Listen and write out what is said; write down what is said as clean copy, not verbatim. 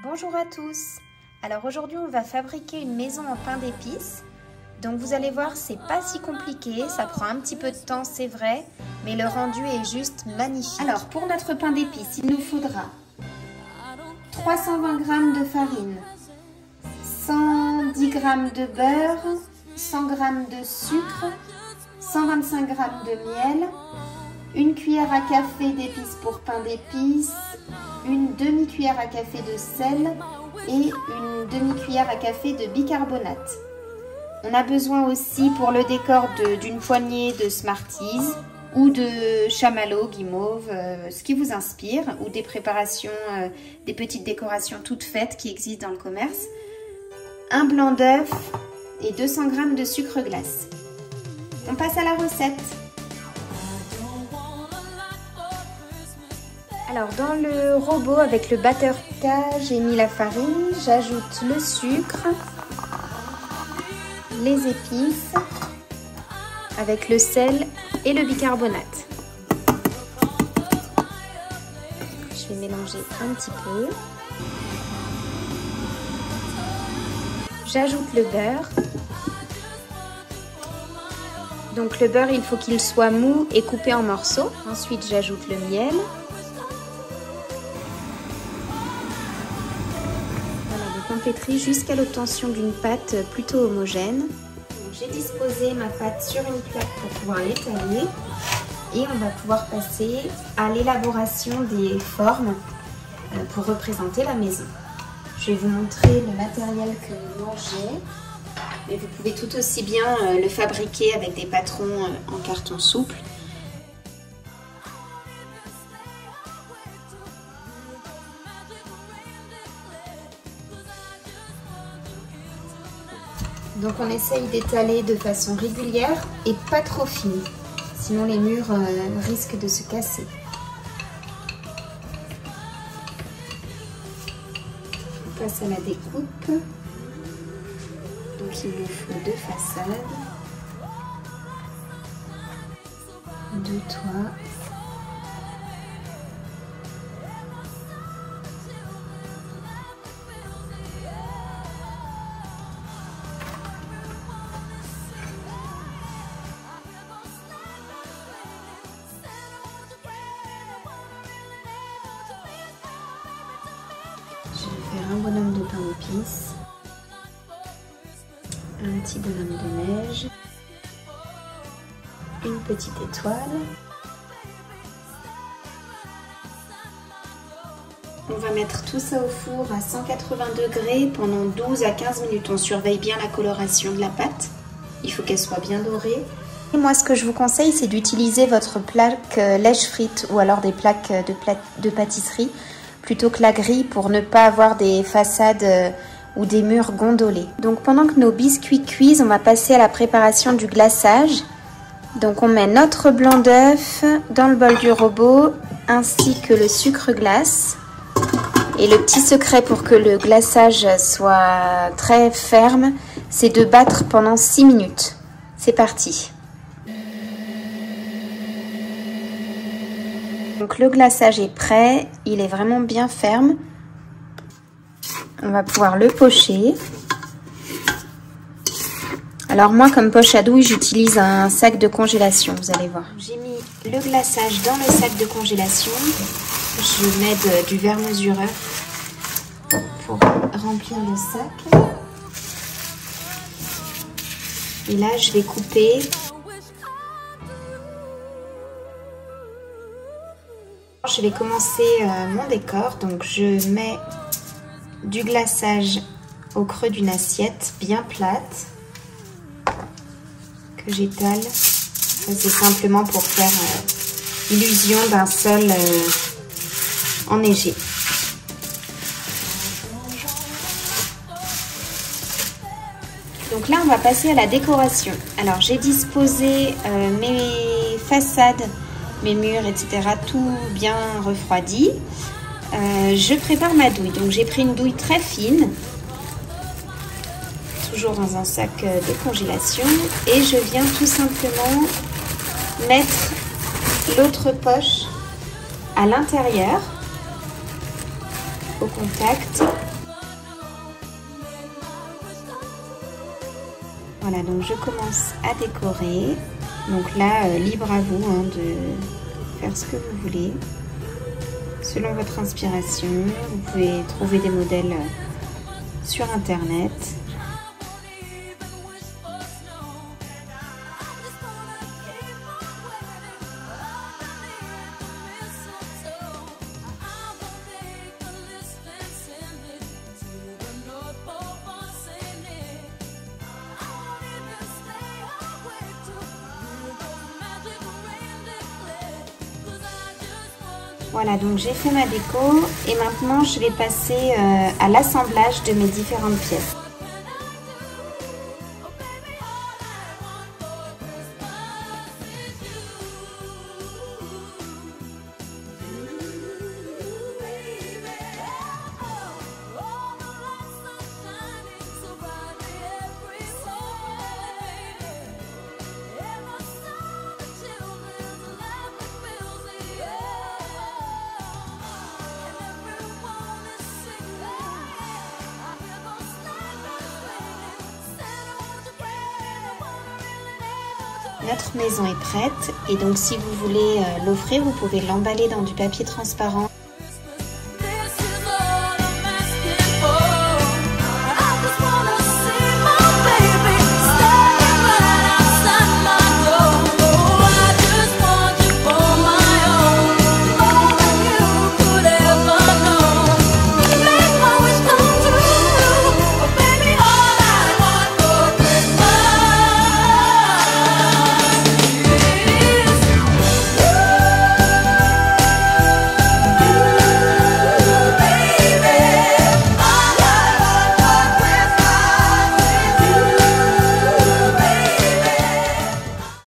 Bonjour à tous. Alors aujourd'hui on va fabriquer une maison en pain d'épices. Donc vous allez voir, c'est pas si compliqué, ça prend un petit peu de temps c'est vrai, mais le rendu est juste magnifique. Alors pour notre pain d'épices, il nous faudra 320 g de farine, 110 g de beurre, 100 g de sucre, 125 g de miel, une cuillère à café d'épices pour pain d'épices, une demi-cuillère à café de sel et une demi-cuillère à café de bicarbonate. On a besoin aussi pour le décor d'une poignée de Smarties ou de chamallow, guimauve, ce qui vous inspire, ou des préparations, des petites décorations toutes faites qui existent dans le commerce. Un blanc d'œuf et 200 g de sucre glace. On passe à la recette. Alors dans le robot avec le batteur K, j'ai mis la farine, j'ajoute le sucre, les épices avec le sel et le bicarbonate. Je vais mélanger un petit peu. J'ajoute le beurre. Donc le beurre, il faut qu'il soit mou et coupé en morceaux. Ensuite, j'ajoute le miel. Pétri jusqu'à l'obtention d'une pâte plutôt homogène. J'ai disposé ma pâte sur une plaque pour pouvoir l'étaler et on va pouvoir passer à l'élaboration des formes pour représenter la maison. Je vais vous montrer le matériel que moi j'ai, mais vous pouvez tout aussi bien le fabriquer avec des patrons en carton souple. Donc on essaye d'étaler de façon régulière et pas trop fine, sinon les murs risquent de se casser. On passe à la découpe. Donc il nous faut 2 façades, 2 toits. Je vais faire un bonhomme de pain d'épices, un petit bonhomme de neige, une petite étoile. On va mettre tout ça au four à 180 degrés pendant 12 à 15 minutes. On surveille bien la coloration de la pâte. Il faut qu'elle soit bien dorée. Et moi, ce que je vous conseille, c'est d'utiliser votre plaque lèche frite ou alors des plaques de pâtisserie plutôt que la grille pour ne pas avoir des façades ou des murs gondolés. Donc pendant que nos biscuits cuisent, on va passer à la préparation du glaçage. Donc on met notre blanc d'œuf dans le bol du robot ainsi que le sucre glace. Et le petit secret pour que le glaçage soit très ferme, c'est de battre pendant 6 minutes. C'est parti. Donc le glaçage est prêt, il est vraiment bien ferme. On va pouvoir le pocher. Alors moi, comme poche à douille, j'utilise un sac de congélation, vous allez voir. J'ai mis le glaçage dans le sac de congélation. Je mets du verre mesureur pour remplir le sac. Et là, je vais couper. Je vais commencer mon décor. Donc je mets du glaçage au creux d'une assiette bien plate que j'étale. C'est simplement pour faire illusion d'un sol enneigé. Donc là, on va passer à la décoration. Alors, j'ai disposé mes façades, mes murs, etc. tout bien refroidi. Je prépare ma douille. Donc, j'ai pris une douille très fine, toujours dans un sac de congélation. Et je viens tout simplement mettre l'autre poche à l'intérieur, au contact. Voilà, donc je commence à décorer. Donc là, libre à vous hein, de faire ce que vous voulez. Selon votre inspiration, vous pouvez trouver des modèles sur internet. Voilà, donc j'ai fait ma déco et maintenant je vais passer à l'assemblage de mes différentes pièces. Notre maison est prête et donc si vous voulez l'offrir, vous pouvez l'emballer dans du papier transparent